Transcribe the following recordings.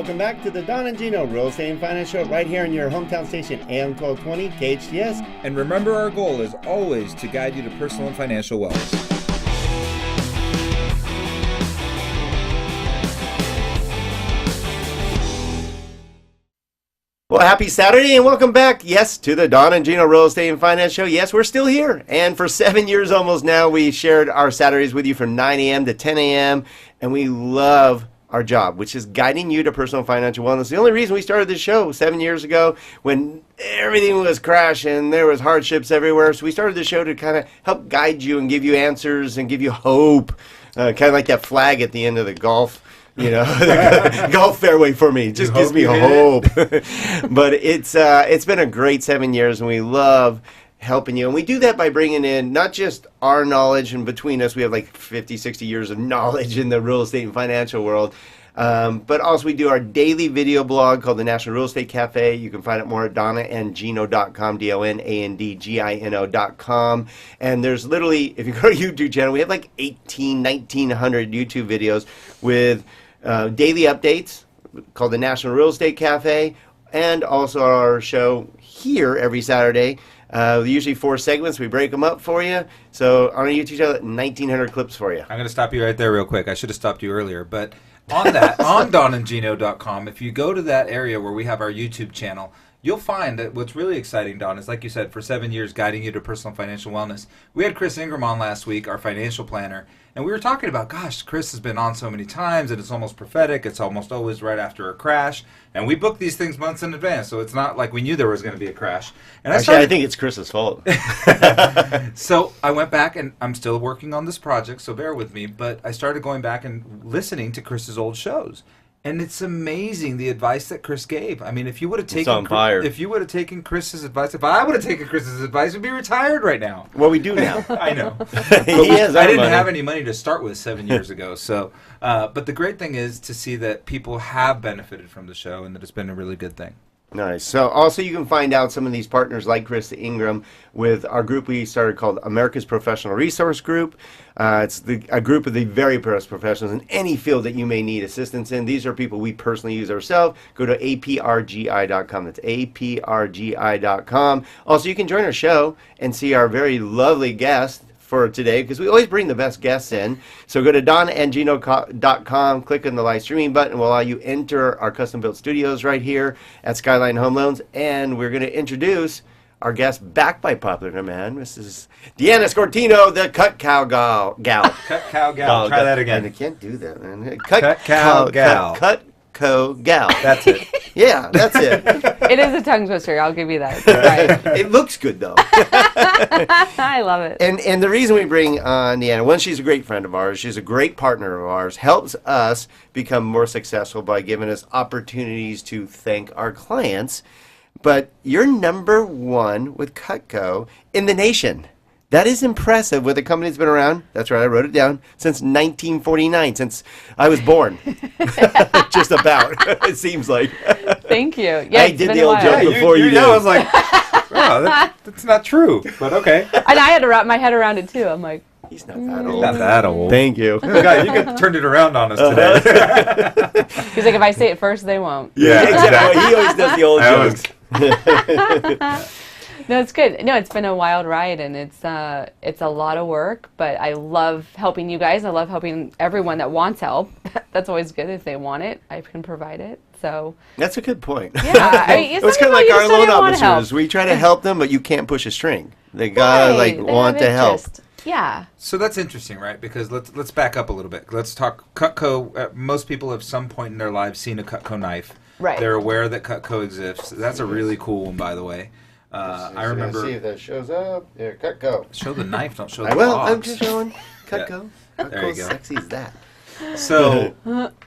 welcome back to the Don and Gino Real Estate and Finance Show right here in your hometown station, AM 1220 KHTS. And remember, our goal is always to guide you to personal and financial wellness. Well, happy Saturday and welcome back, yes, to the Don and Gino Real Estate and Finance Show. Yes, we're still here. And for 7 years almost now, we shared our Saturdays with you from 9 a.m. to 10 a.m. And we love our job, which is guiding you to personal and financial wellness. The only reason we started this show 7 years ago when everything was crashing, there was hardships everywhere. So we started the show to kind of help guide you and give you answers and give you hope, kind of like that flag at the end of the golf. Golf fairway for me. It just gives me hope. But it's been a great 7 years, and we love helping you. And we do that by bringing in not just our knowledge, and between us, we have like 50, 60 years of knowledge in the real estate and financial world. But also we do our daily video blog called the National Real Estate Cafe. You can find it more at donnaandgino.com, DONANDGINO.com. And there's literally, if you go to YouTube channel, we have like 1,900 YouTube videos with daily updates called the National Real Estate Cafe, and also our show here every Saturday. Usually 4 segments. We break them up for you. So on our YouTube channel, 1,900 clips for you. I'm going to stop you right there real quick. I should have stopped you earlier. But on that, on donandgino.com, if you go to that area where we have our YouTube channel, you'll find that what's really exciting, Don, is like you said, for 7 years guiding you to personal and financial wellness. We had Chris Ingram on last week, our financial planner, and we were talking about, gosh, Chris has been on so many times, and it's almost prophetic. It's almost always right after a crash. And we book these things months in advance, so it's not like we knew there was going to be a crash. And Actually, I think it's Chris's fault. So I went back, and I'm still working on this project, so bear with me, but I started going back and listening to Chris's old shows. And it's amazing the advice that Chris gave. I mean, if you would have taken Chris's advice, if I would have taken Chris's advice, we'd be retired right now. Well, we do now. I know. I didn't have any money to start with 7 years ago. So, but the great thing is to see that people have benefited from the show and that it's been a really good thing. Nice. So also you can find out some of these partners like Chris Ingram with our group we started called America's Professional Resource Group. It's a group of the very best professionals in any field that you may need assistance in. These are people we personally use ourselves. Go to aprgi.com. That's aprgi.com. Also, you can join our show and see our very lovely guest for today, because we always bring the best guests in. So go to donnaandgino.com, click on the live streaming button. We'll allow you enter our custom-built studios right here at Skyline Home Loans, and we're going to introduce our guest back by popular demand, Mrs. Deanna Scortino, the Cutco Gal. Cutco Gal. Try that again. I can't do that, man. Cutco Gal. Cutco Gal. That's it. Yeah, that's it. It is a tongue twister. I'll give you that. Right. It looks good, though. I love it. And the reason we bring on Deanna, one, she's a great friend of ours. She's a great partner of ours. Helps us become more successful by giving us opportunities to thank our clients. But you're number 1 with Cutco in the nation. That is impressive with a company that's been around, that's right, I wrote it down, since 1949, since I was born. Just about, it seems like. Thank you. Yeah, I did the old joke before you did. I was like, wow, that's not true, but okay. And I had to wrap my head around it, too. I'm like, he's not that old. Not that old. Thank you. God, you turned it around on us today. He's like, if I say it first, they won't. Yeah, exactly. He always does the old jokes. No, it's good. No, it's been a wild ride, and it's a lot of work, but I love helping you guys. I love helping everyone that wants help. That's always good. If they want it, I can provide it. So that's a good point. Yeah, I mean, it's kind of like our loan officers. We try to help them, but you can't push a string. They gotta want to help. Yeah. So that's interesting, right? Because let's back up a little bit. Let's talk Cutco. Most people have at some point in their lives seen a Cutco knife. Right. They're aware that Cutco exists. That's a really cool one, by the way. I remember. See if that shows up. Here, Cutco. Show the knife, don't show the I will. box. I'm just showing Cutco. Yeah. There you go. Sexy as that. So,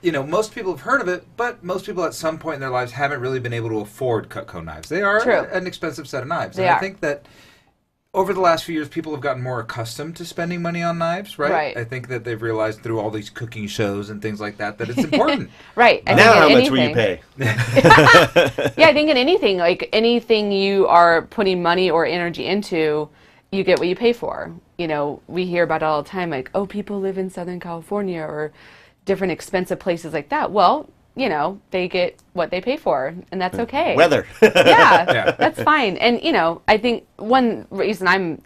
most people have heard of it, but most people at some point in their lives haven't really been able to afford Cutco knives. They are an expensive set of knives. I think that over the last few years, people have gotten more accustomed to spending money on knives, right? Right. I think that they've realized through all these cooking shows and things like that it's important. Right. Now how much will you pay? Yeah, I think in anything, like anything you are putting money or energy into, you get what you pay for. We hear about it all the time, like, oh, people live in Southern California or different expensive places like that. Well, you know, they get what they pay for, and that's okay. Weather. Yeah, that's fine. And, you know, I think one reason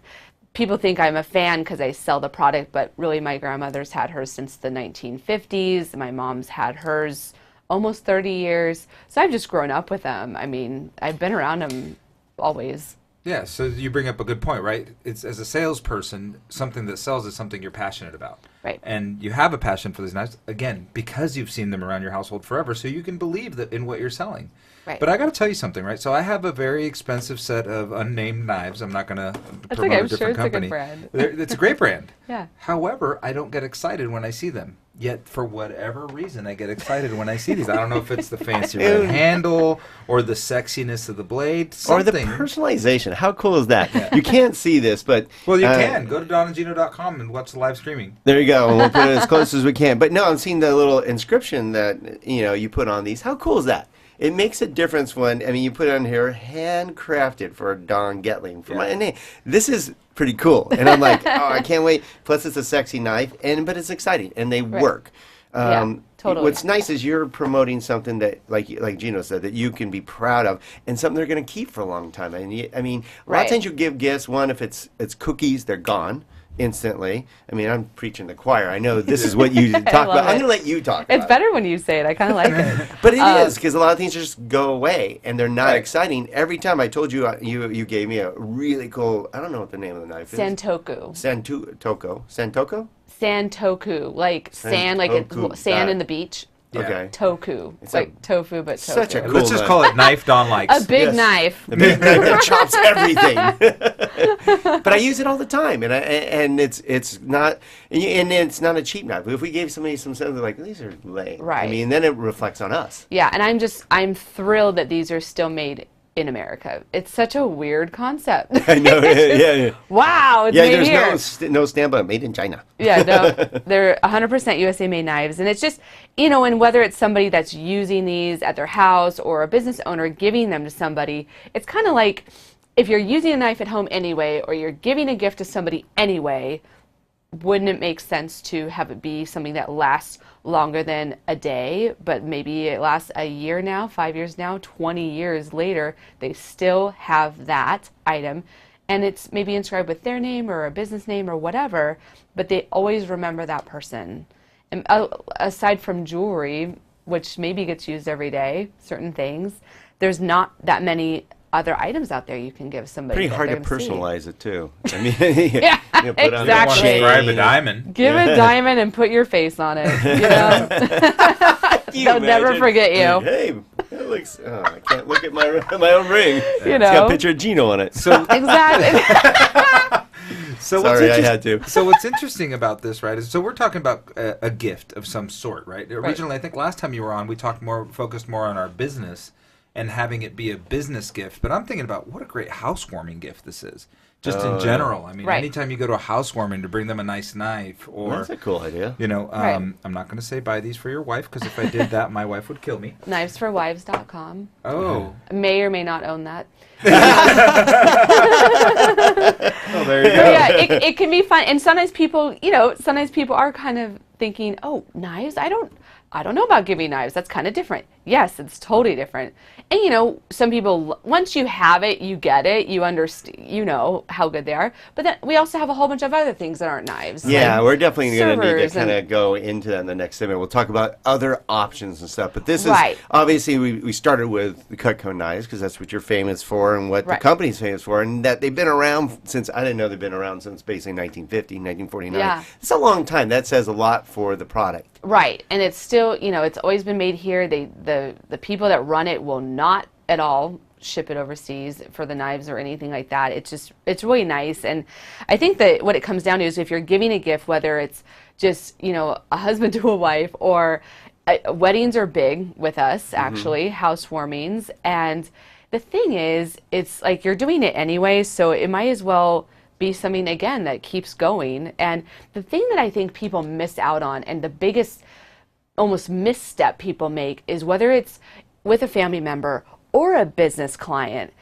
people think I'm a fan because I sell the product, but really my grandmother's had hers since the 1950s. My mom's had hers almost 30 years. So I've just grown up with them. I mean, I've been around them always. Yeah, so you bring up a good point, right? It's, as a salesperson, something that sells is something you're passionate about. Right. And you have a passion for these knives, again, because you've seen them around your household forever, so you can believe that in what you're selling. Right. But I got to tell you something, right? So I have a very expensive set of unnamed knives. I'm not going to promote okay. a I'm different sure it's company. a good brand. It's a great brand. Yeah. However, I don't get excited when I see them. Yet, for whatever reason, I get excited when I see these. I don't know if it's the fancy red handle or the sexiness of the blade. Or the Something. personalization. How cool is that? You can't see this, but... Well, you can. Go to donandgino.com and watch the live streaming. There you go. And we'll put it as close as we can. But no, I'm seeing the little inscription that, you know, you put on these. How cool is that? It makes a difference when, I mean, you put it on here, handcrafted for Don Getling. For my name. This is pretty cool. And I'm like, oh, I can't wait. Plus, it's a sexy knife, but it's exciting, and they work. Yeah, totally. What's nice is you're promoting something that, like Gino said, that you can be proud of, and something they're going to keep for a long time. And I mean, a lot of times you give gifts. One, if it's cookies, they're gone instantly. I mean, I'm preaching the choir. I know this is what you talk about. I'm going to let you talk about It's better when you say it. I kind of like it. But it is, because a lot of things just go away, and they're not exciting. Every time I told you, you gave me a really cool, I don't know what the name of the knife is. Santoku. Santoko? Santoku, like sand, like Santoku. sand in the beach. Yeah. Okay. Toku, It's like tofu, but tofu. such a cool Let's just call it knife Don likes. A big knife. The big knife that chops everything. But I use it all the time, and it's not a cheap knife. If we gave somebody something like these are lame, Right. I mean, then it reflects on us. Yeah, and I'm thrilled that these are still made in America. It's such a weird concept. I know. Yeah. Wow, it's made here. There's no stamp on it, made in China. Yeah, no, they're 100% USA made knives. And it's just, you know, and whether it's somebody that's using these at their house or a business owner giving them to somebody, it's kind of like if you're using a knife at home anyway, or you're giving a gift to somebody anyway, wouldn't it make sense to have it be something that lasts longer than a day, but maybe it lasts a year now, 5 years now, 20 years later, they still have that item, and it's maybe inscribed with their name or a business name or whatever, but they always remember that person. And aside from jewelry, which maybe gets used every day, certain things, there's not that many other items out there you can give somebody. Pretty that hard to they're gonna see. personalize it too. I mean, Yeah, you put on You don't want to exactly. describe a diamond. Give a diamond and put your face on it. You know? You They'll never imagine? forget you. Hey, that looks. Oh, I can't look at my own ring. You It's got know? a picture of Gino on it. So, Exactly. so Sorry, I had to. So what's interesting about this, right, is so we're talking about a gift of some sort, right? Originally, I think last time you were on, we focused more on our business and having it be a business gift. But I'm thinking about what a great housewarming gift this is. Just in general. I mean, Right. anytime you go to a housewarming to bring them a nice knife or... That's a cool idea. You know, Right. I'm not going to say buy these for your wife, because if I did that, my wife would kill me. Knivesforwives.com. Oh. May or may not own that. Oh, there you But go. yeah, it can be fun. And sometimes people, you know, are kind of thinking, oh, knives? I don't know about giving knives. That's kind of different. Yes, it's totally different. And, you know, some people, once you have it, you get it, you understand, you know how good they are. But then we also have a whole bunch of other things that aren't knives. Yeah, like we're definitely going to need to servers kind and- of go into that in the next segment. We'll talk about other options and stuff. But this Right. is, obviously, we started with the Cutco knives because that's what you're famous for and what the Right. company's famous for. And that they've been around since, I didn't know they've been around since basically 1950, 1949. Yeah. It's a long time. That says a lot for the product. Right, and it's still, you know, it's always been made here. The people that run it will not at all ship it overseas for the knives or anything like that. It's really nice. And I think that what it comes down to is if you're giving a gift, whether it's just, you know, a husband to a wife, or weddings are big with us, actually, housewarmings. And the thing is, it's like you're doing it anyway, so it might as well be something, again, that keeps going. And the thing that I think people miss out on, and the biggest almost misstep people make, is whether it's with a family member or a business client,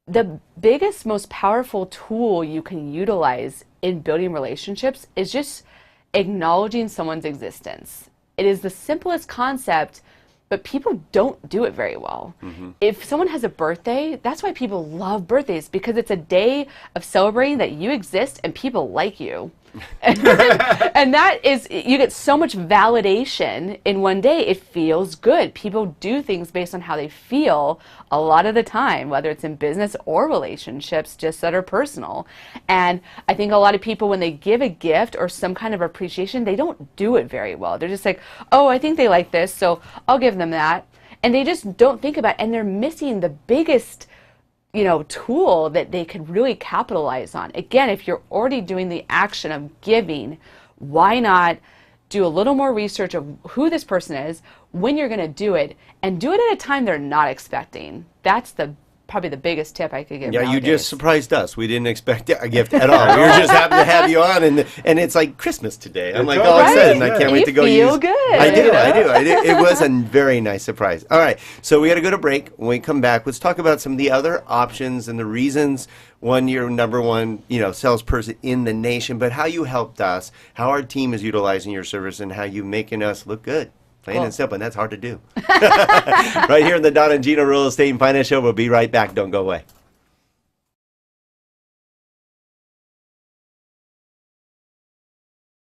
the biggest, most powerful tool you can utilize in building relationships is just acknowledging someone's existence. It is the simplest concept, but people don't do it very well. If someone has a birthday, that's why people love birthdays, because it's a day of celebrating that you exist and people like you. And that is, you get so much validation in one day. It feels good. People do things based on how they feel a lot of the time, whether it's in business or relationships, just that are personal. And I think a lot of people, when they give a gift or some kind of appreciation, they don't do it very well. They're just like, oh, I think they like this, so I'll give them that. And they just don't think about it, and they're missing the biggest tool that they could really capitalize on. Again, if you're already doing the action of giving, why not do a little more research of who this person is, when you're going to do it, and do it at a time they're not expecting. That's probably the biggest tip I could give. Yeah, nowadays. you just surprised us. We didn't expect a gift at all. We were just happy to have you on, and it's like Christmas today. I'm like all excited, and I can't wait to go feel use. good. I do. It was a very nice surprise. All right, so we got to go to break. When we come back, let's talk about some of the other options and the reasons. One, you're number one, salesperson in the nation, but how you helped us, how our team is utilizing your service, and how you making us look good. Plain and simple, and that's hard to do. Right here in the Don and Gino Real Estate and Finance Show. We'll be right back. Don't go away.